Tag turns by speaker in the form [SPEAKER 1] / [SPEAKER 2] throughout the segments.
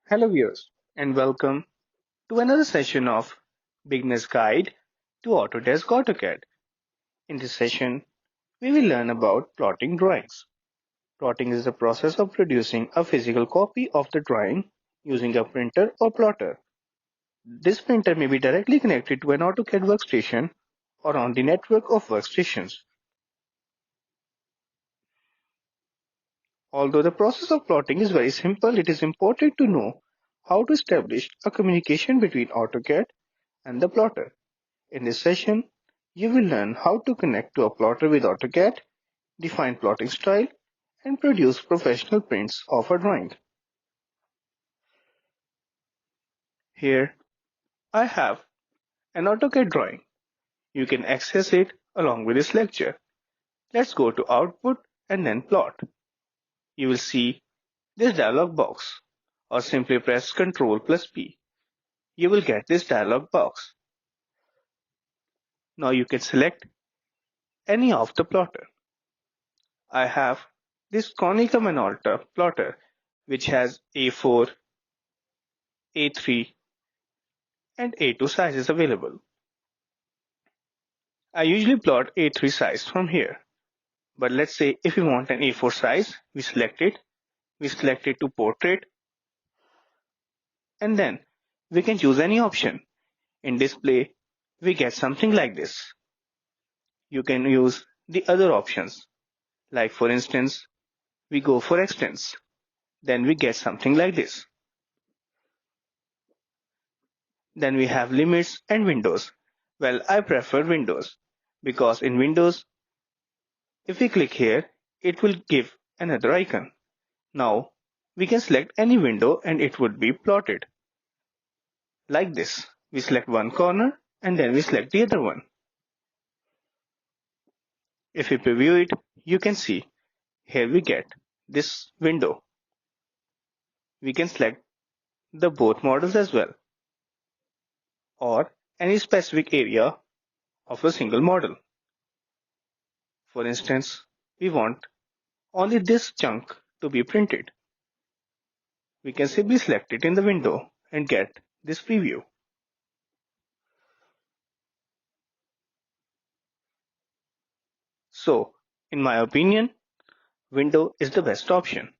[SPEAKER 1] Hello viewers and welcome to another session of Beginner's Guide to Autodesk AutoCAD. In this session, we will learn about plotting drawings. Plotting is the process of producing a physical copy of the drawing using a printer or plotter. This printer may be directly connected to an AutoCAD workstation or on the network of workstations. Although the process of plotting is very simple, it is important to know how to establish a communication between AutoCAD and the plotter. In this session, you will learn how to connect to a plotter with AutoCAD, define plotting style, and produce professional prints of a drawing. Here, I have an AutoCAD drawing. You can access it along with this lecture. Let's go to Output and then Plot. You will see this dialog box, or simply press Ctrl+P. You will get this dialog box. Now you can select any of the plotter. I have this Konica Minolta plotter which has A4, A3 and A2 sizes available. I usually plot A3 size from here, but let's say if we want an A4 size, we select it to portrait, and then we can choose any option. In display, we get something like this. You can use the other options, like for instance, we go for extents, then we get something like this. Then we have limits and windows. Well, I prefer windows because in windows, if we click here, it will give another icon. Now, we can select any window and it would be plotted. Like this, we select one corner and then we select the other one. If we preview it, you can see here we get this window. We can select the both models as well, or any specific area of a single model. For instance, we want only this chunk to be printed. We can simply select it in the window and get this preview. So, in my opinion, window is the best option.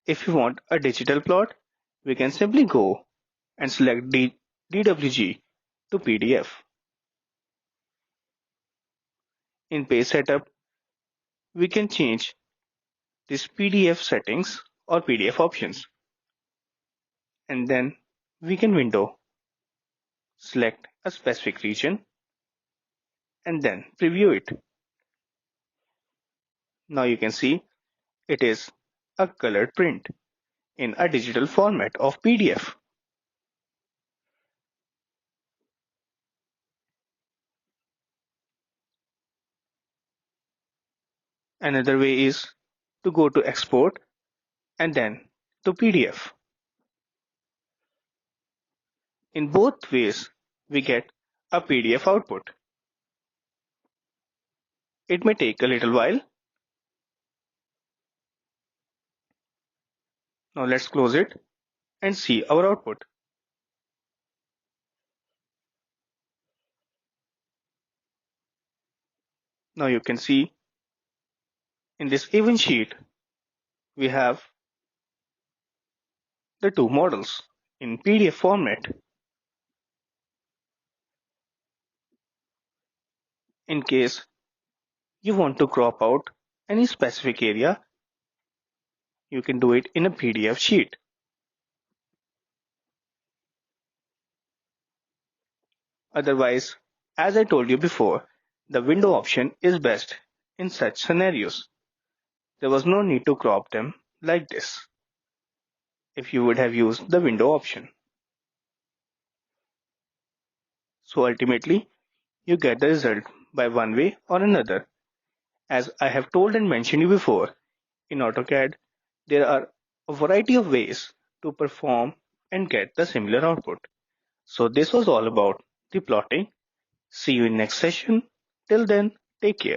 [SPEAKER 1] If you want a digital plot, we can simply go and select DWG to PDF. In page setup, we can change this PDF settings or PDF options. And then we can window, select a specific region and then preview it. Now you can see it is a colored print in a digital format of PDF. Another way is to go to export and then to PDF. In both ways, we get a PDF output. It may take a little while. Now let's close it and see our output. Now you can see in this event sheet, we have the two models in PDF format. In case you want to crop out any specific area, you can do it in a PDF sheet. Otherwise, as I told you before, the window option is best in such scenarios. There was no need to crop them like this if you would have used the window option. So ultimately, you get the result by one way or another. As I have told and mentioned you before, in AutoCAD, there are a variety of ways to perform and get the similar output. So this was all about the plotting. See you in next session. Till then, take care.